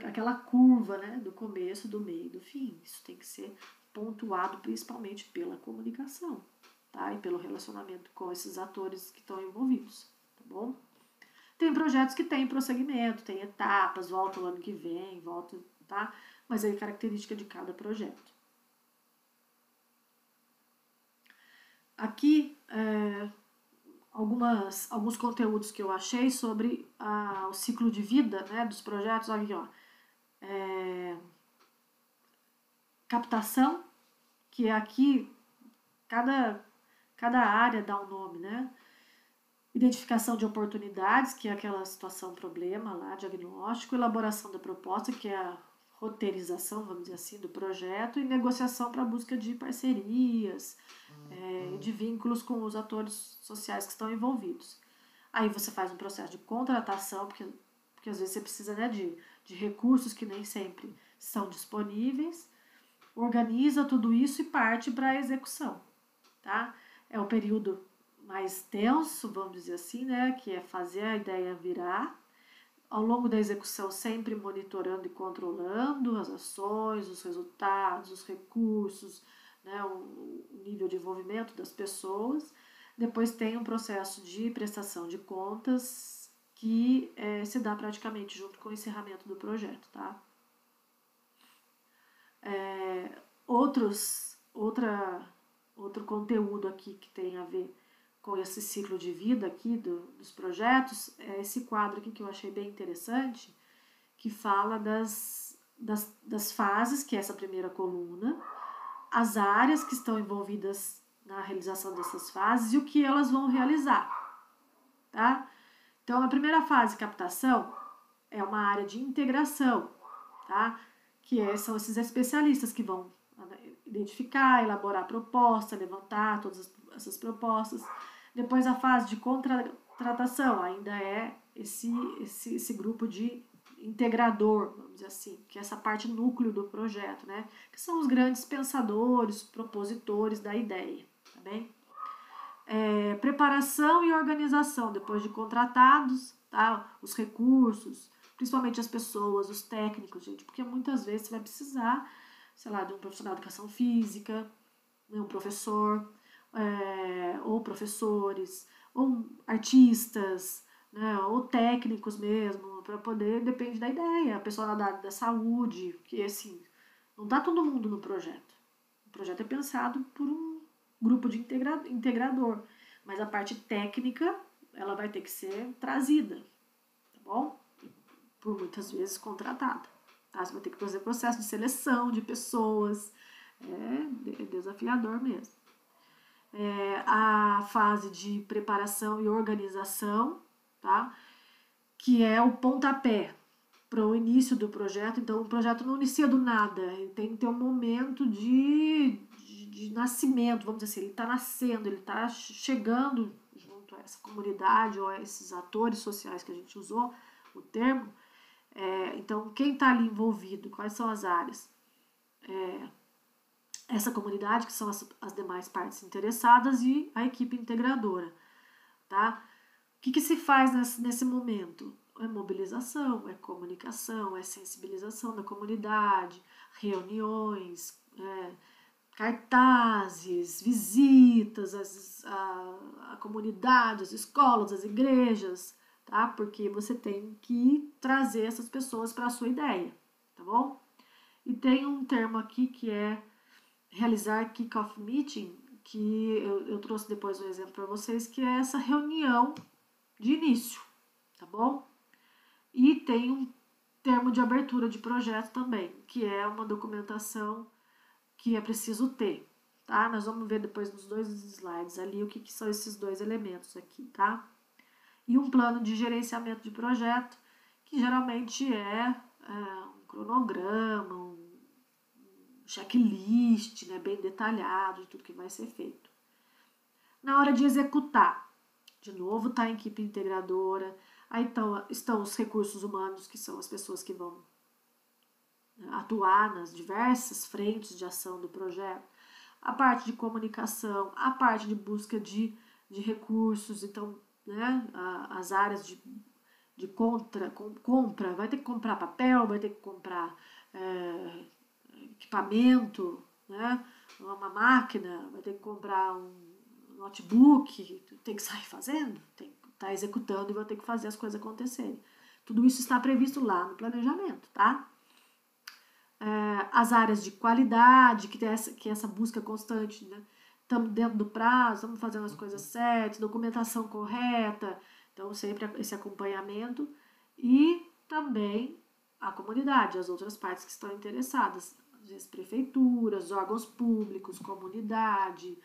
aquela curva, né, do começo, do meio e do fim. Isso tem que ser pontuado principalmente pela comunicação, tá? E pelo relacionamento com esses atores que estão envolvidos, tá bom? Tem projetos que têm prosseguimento, tem etapas, volta o ano que vem, volta, tá? Mas aí é característica de cada projeto. Aqui, alguns conteúdos que eu achei sobre o ciclo de vida, né, dos projetos. Aqui, ó, captação, que é aqui, cada área dá um nome, né? Identificação de oportunidades, que é aquela situação, problema lá, diagnóstico, elaboração da proposta, que é a roteirização, vamos dizer assim, do projeto, e negociação para a busca de parcerias, de vínculos com os atores sociais que estão envolvidos. Aí você faz um processo de contratação, porque às vezes você precisa, né, de recursos que nem sempre são disponíveis, organiza tudo isso e parte para a execução. Tá? É o período mais tenso, vamos dizer assim, né, que é fazer a ideia virar, ao longo da execução sempre monitorando e controlando as ações, os resultados, os recursos, né, o nível de envolvimento das pessoas. Depois tem um processo de prestação de contas que se dá praticamente junto com o encerramento do projeto. Tá? Outro conteúdo aqui que tem a ver com esse ciclo de vida aqui dos projetos, é esse quadro aqui que eu achei bem interessante, que fala das fases, que é essa primeira coluna, as áreas que estão envolvidas na realização dessas fases e o que elas vão realizar. Tá? Então, a primeira fase, captação, é uma área de integração, tá? São esses especialistas que vão identificar, elaborar a proposta, levantar todas essas propostas. Depois a fase de contratação, ainda é esse grupo de integrador, vamos dizer assim, que é essa parte núcleo do projeto, né? Que são os grandes pensadores, propositores da ideia, tá bem? Preparação e organização, depois de contratados, tá? Os recursos, principalmente as pessoas, os técnicos, gente, porque muitas vezes você vai precisar, sei lá, de um profissional de educação física, um professor, ou professores, ou artistas, né, ou técnicos mesmo, para poder, depende da ideia, a pessoa da área da saúde, que assim, não está todo mundo no projeto. O projeto é pensado por um grupo de integrador, mas a parte técnica, ela vai ter que ser trazida, tá bom? Por muitas vezes contratada. Tá? Você vai ter que fazer processo de seleção de pessoas, é desafiador mesmo. A fase de preparação e organização, tá? Que é o pontapé para o início do projeto. Então, o projeto não inicia do nada, ele tem que ter um momento de nascimento, vamos dizer assim, ele está nascendo, ele está chegando junto a essa comunidade ou a esses atores sociais que a gente usou o termo. Então, quem está ali envolvido, quais são as áreas? Essa comunidade, que são as demais partes interessadas, e a equipe integradora, tá? O que se faz nesse momento? É mobilização, é comunicação, é sensibilização da comunidade, reuniões, cartazes, visitas à comunidade, às escolas, às igrejas, tá? Porque você tem que trazer essas pessoas para a sua ideia, tá bom? E tem um termo aqui que é realizar kick-off meeting, que eu trouxe depois um exemplo para vocês, que é essa reunião de início, tá bom? E tem um termo de abertura de projeto também, que é uma documentação que é preciso ter, tá? Nós vamos ver depois nos 2 slides ali o que são esses 2 elementos aqui, tá? E um plano de gerenciamento de projeto, que geralmente é um cronograma, um checklist, né, bem detalhado de tudo que vai ser feito. Na hora de executar, de novo está a equipe integradora, aí estão os recursos humanos, que são as pessoas que vão atuar nas diversas frentes de ação do projeto, a parte de comunicação, a parte de busca de recursos, então, né, as áreas de compra, vai ter que comprar papel, vai ter que comprar equipamento, né, uma máquina, vai ter que comprar um notebook, tem que sair fazendo, tem que estar executando e vai ter que fazer as coisas acontecerem. Tudo isso está previsto lá no planejamento, tá? As áreas de qualidade, que é essa busca constante, né? Estamos dentro do prazo, estamos fazendo as coisas certas, documentação correta, então sempre esse acompanhamento. E também a comunidade, as outras partes que estão interessadas, às vezes prefeituras, órgãos públicos, comunidade,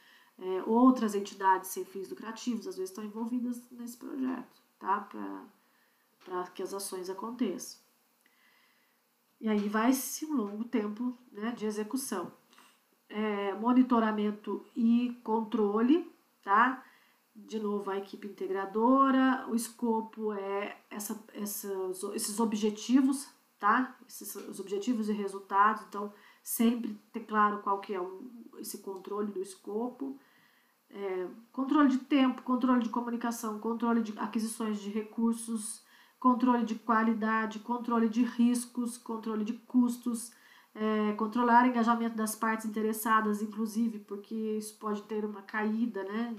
outras entidades sem fins lucrativos, às vezes estão envolvidas nesse projeto, tá? Para que as ações aconteçam. E aí vai-se um longo tempo, né, de execução. Monitoramento e controle, tá? De novo, a equipe integradora, o escopo é esses objetivos, tá? Os objetivos e resultados, então sempre ter claro qual que é esse controle do escopo. Controle de tempo, controle de comunicação, controle de aquisições de recursos, controle de qualidade, controle de riscos, controle de custos, controlar o engajamento das partes interessadas, inclusive, porque isso pode ter uma caída, né?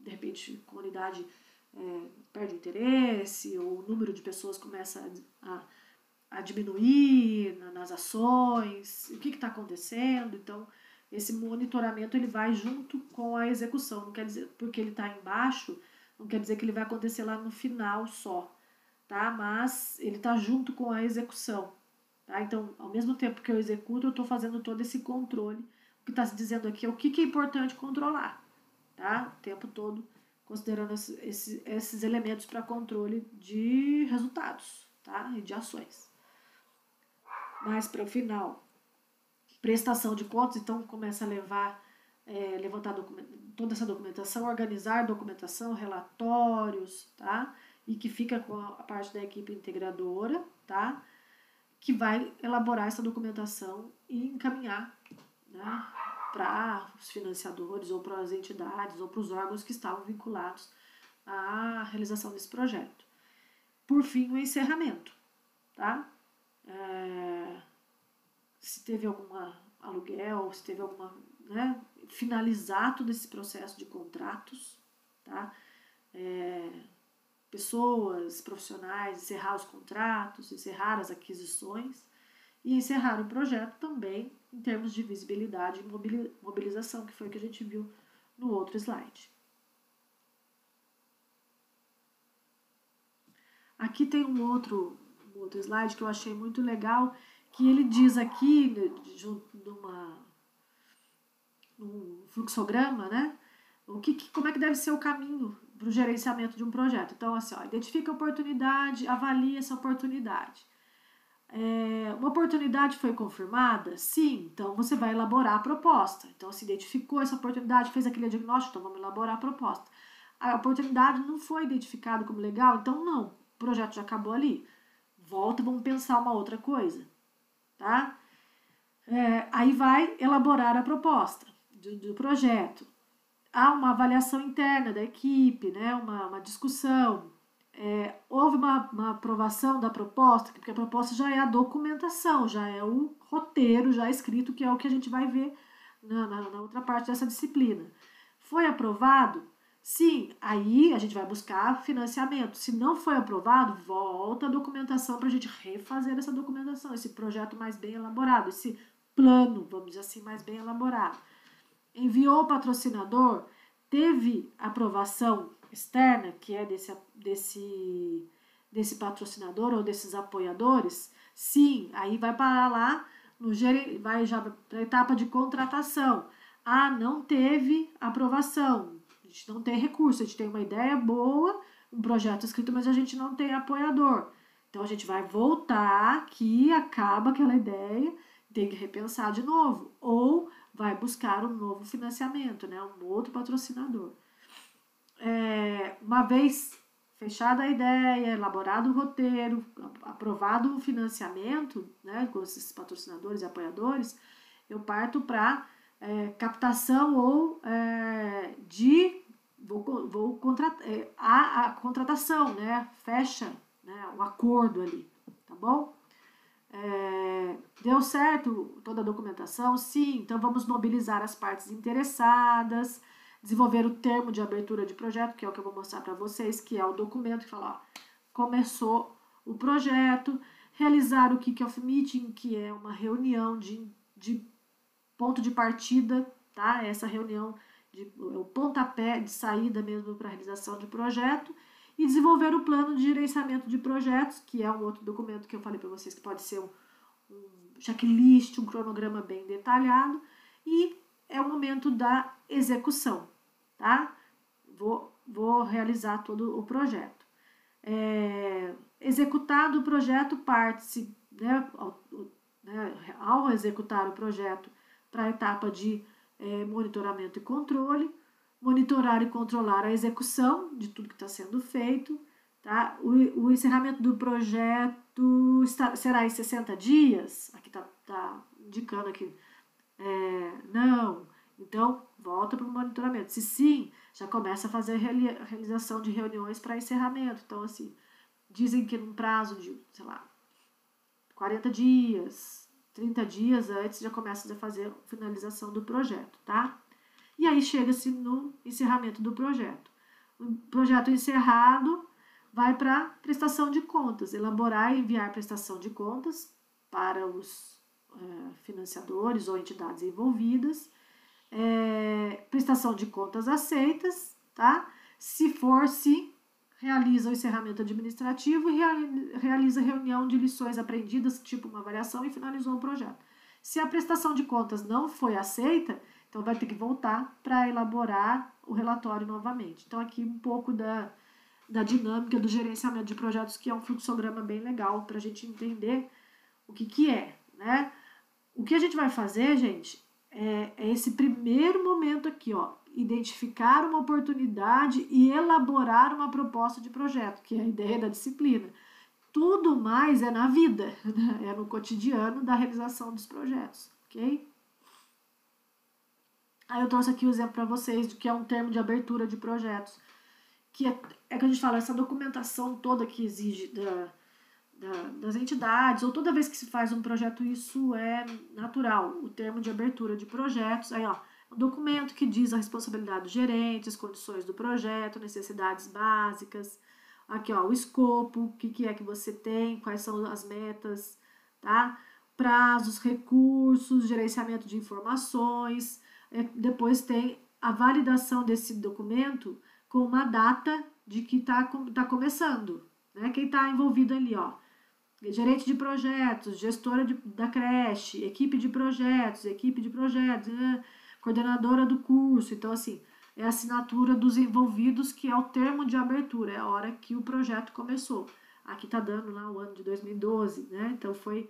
De repente a comunidade perde o interesse, ou o número de pessoas começa a diminuir nas ações, o que está acontecendo. Então, esse monitoramento ele vai junto com a execução, não quer dizer, porque ele está embaixo, não quer dizer que ele vai acontecer lá no final só, tá? Mas ele está junto com a execução, tá? Então, ao mesmo tempo que eu executo, eu estou fazendo todo esse controle. O que está se dizendo aqui é o que é importante controlar, tá? O tempo todo considerando esses elementos para controle de resultados, tá? E de ações. Mas para o final, prestação de contas, então começa a levantar toda essa documentação, organizar documentação, relatórios, tá? E que fica com a parte da equipe integradora, tá? Que vai elaborar essa documentação e encaminhar, né, para os financiadores ou para as entidades ou para os órgãos que estavam vinculados à realização desse projeto. Por fim, o encerramento, tá? Se teve algum aluguel, se teve alguma, né, finalizar todo esse processo de contratos, tá? Pessoas, profissionais, encerrar os contratos, encerrar as aquisições e encerrar o projeto também em termos de visibilidade e mobilização, que foi o que a gente viu no outro slide. Aqui tem um outro slide que eu achei muito legal, que ele diz aqui, junto num fluxograma, né? Como é que deve ser o caminho para o gerenciamento de um projeto. Então, assim, identifica a oportunidade, avalia essa oportunidade. Uma oportunidade foi confirmada? Sim, então você vai elaborar a proposta. Então, se identificou essa oportunidade, fez aquele diagnóstico, então vamos elaborar a proposta. A oportunidade não foi identificada como legal, então não, o projeto já acabou ali. Volta, vamos pensar uma outra coisa, tá? Aí vai elaborar a proposta do projeto. Há uma avaliação interna da equipe, né, uma discussão. Houve uma aprovação da proposta, porque a proposta já é a documentação, já é o roteiro já escrito, que é o que a gente vai ver na outra parte dessa disciplina. Foi aprovado? Sim, aí a gente vai buscar financiamento. Se não foi aprovado, volta a documentação para a gente refazer essa documentação, esse projeto mais bem elaborado, esse plano, vamos dizer assim, mais bem elaborado. Enviou o patrocinador, teve aprovação externa, que é desse patrocinador ou desses apoiadores, sim, aí vai parar lá, vai já para a etapa de contratação. Não teve aprovação, a gente não tem recurso, a gente tem uma ideia boa, um projeto escrito, mas a gente não tem apoiador. Então a gente vai voltar aqui, acaba aquela ideia, tem que repensar de novo, ou vai buscar um novo financiamento, né, um outro patrocinador. Uma vez fechada a ideia, elaborado o roteiro, aprovado o financiamento, né, com esses patrocinadores e apoiadores, eu parto para captação ou a contratação, né, fecha, né, um acordo ali, tá bom? Deu certo toda a documentação? Sim, então vamos mobilizar as partes interessadas, desenvolver o termo de abertura de projeto, que é o que eu vou mostrar para vocês, que é o documento que fala, começou o projeto, realizar o kick-off meeting, que é uma reunião de ponto de partida, tá? Essa reunião, o pontapé de saída mesmo para a realização de projeto, e desenvolver o plano de gerenciamento de projetos, que é um outro documento que eu falei para vocês, que pode ser um checklist, um cronograma bem detalhado, e é o momento da execução, tá? Vou realizar todo o projeto. Executado o projeto, parte-se, né, ao executar o projeto, para a etapa de monitoramento e controle, monitorar e controlar a execução de tudo que está sendo feito, tá? O encerramento do projeto será em 60 dias, aqui está indicando aqui, não, então volta para o monitoramento. Se sim, já começa a fazer a realização de reuniões para encerramento. Então, assim, dizem que num prazo de, 40 dias, 30 dias antes, já começa a fazer a finalização do projeto, tá? E aí chega-se no encerramento do projeto. O projeto encerrado vai para prestação de contas, elaborar e enviar prestação de contas para os financiadores ou entidades envolvidas, prestação de contas aceitas, tá? Se realiza o encerramento administrativo e realiza reunião de lições aprendidas, tipo uma avaliação, e finalizou o projeto. Se a prestação de contas não foi aceita, então vai ter que voltar para elaborar o relatório novamente. Então aqui um pouco da dinâmica do gerenciamento de projetos, que é um fluxograma bem legal para a gente entender o que é, né? O que a gente vai fazer, gente, é esse primeiro momento aqui, ó, identificar uma oportunidade e elaborar uma proposta de projeto, que é a ideia da disciplina. Tudo mais é na vida, né? É no cotidiano da realização dos projetos, ok? Aí eu trouxe aqui o exemplo para vocês do que é um termo de abertura de projetos, que é que a gente fala, essa documentação toda que exige das entidades, ou toda vez que se faz um projeto, isso é natural. O termo de abertura de projetos, aí ó, um documento que diz a responsabilidade do gerente, as condições do projeto, necessidades básicas, aqui ó, o escopo, o que é que você tem, quais são as metas, tá? Prazos, recursos, gerenciamento de informações, depois tem a validação desse documento com uma data de que tá começando, né? Quem está envolvido ali, ó, gerente de projetos, gestora da creche, equipe de projetos, né? Coordenadora do curso. Então, assim, é a assinatura dos envolvidos, que é o termo de abertura, é a hora que o projeto começou. Aqui tá dando lá o ano de 2012, né? Então, foi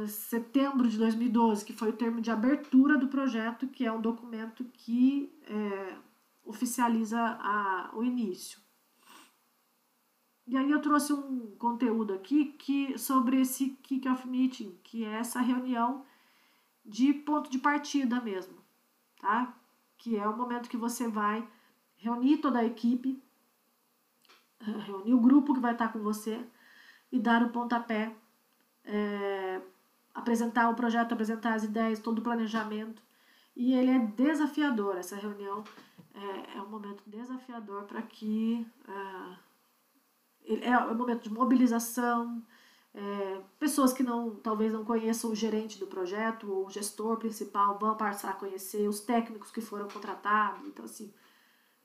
setembro de 2012, que foi o termo de abertura do projeto, que é um documento que oficializa o início. E aí eu trouxe um conteúdo aqui sobre esse kick-off meeting, que é essa reunião de ponto de partida mesmo, tá? Que é o momento que você vai reunir toda a equipe, reunir o grupo que vai estar com você e dar o pontapé, apresentar o projeto, apresentar as ideias, todo o planejamento. E ele é desafiador, essa reunião é um momento desafiador para que... é um momento de mobilização, pessoas que talvez não conheçam o gerente do projeto ou o gestor principal vão passar a conhecer, os técnicos que foram contratados. Então, assim,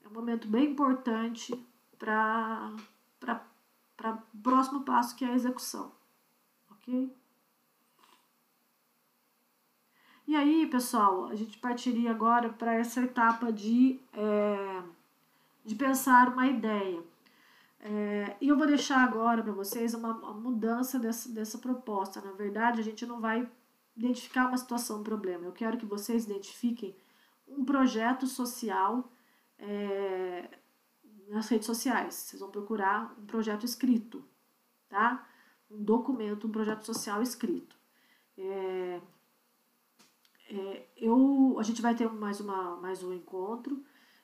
é um momento bem importante para o próximo passo, que é a execução. Ok? E aí, pessoal, a gente partiria agora para essa etapa de pensar uma ideia. E eu vou deixar agora para vocês uma mudança dessa proposta. Na verdade, a gente não vai identificar uma situação, um problema. Eu quero que vocês identifiquem um projeto social nas redes sociais. Vocês vão procurar um projeto escrito, tá? Um documento, um projeto social escrito. A gente vai ter mais um encontro.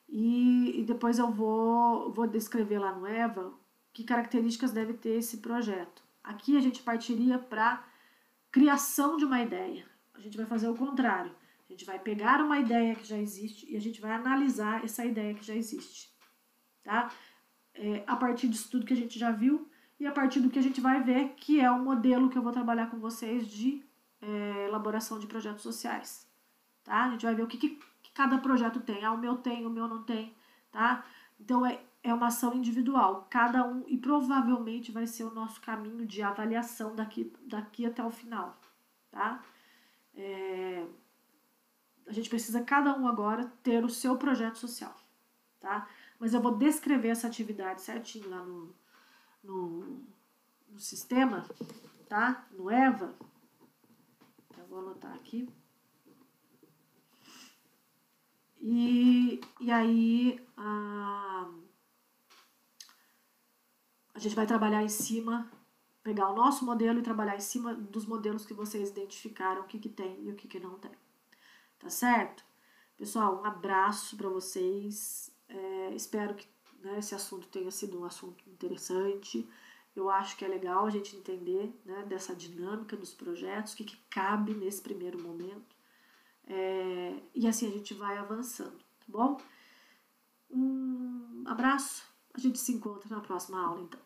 E depois eu vou descrever lá no EVA que características deve ter esse projeto. Aqui a gente partiria para criação de uma ideia. A gente vai fazer o contrário. A gente vai pegar uma ideia que já existe e a gente vai analisar essa ideia que já existe. Tá? A partir disso tudo que a gente já viu e a partir do que a gente vai ver, que é o modelo que eu vou trabalhar com vocês de elaboração de projetos sociais. Tá? A gente vai ver o que cada projeto tem. O meu tem, o meu não tem, tá? Então, é uma ação individual, cada um, e provavelmente vai ser o nosso caminho de avaliação daqui até o final, tá? A gente precisa, cada um agora, ter o seu projeto social, tá? Mas eu vou descrever essa atividade certinho lá no sistema, tá? No EVA. Eu vou anotar aqui. E aí a gente vai trabalhar em cima, pegar o nosso modelo e trabalhar em cima dos modelos que vocês identificaram, o que tem e o que não tem. Tá certo? Pessoal, um abraço para vocês. Espero que esse assunto tenha sido um assunto interessante. Eu acho que é legal a gente entender, né, dessa dinâmica dos projetos, o que cabe nesse primeiro momento. E assim a gente vai avançando, tá bom? Um abraço, a gente se encontra na próxima aula, então.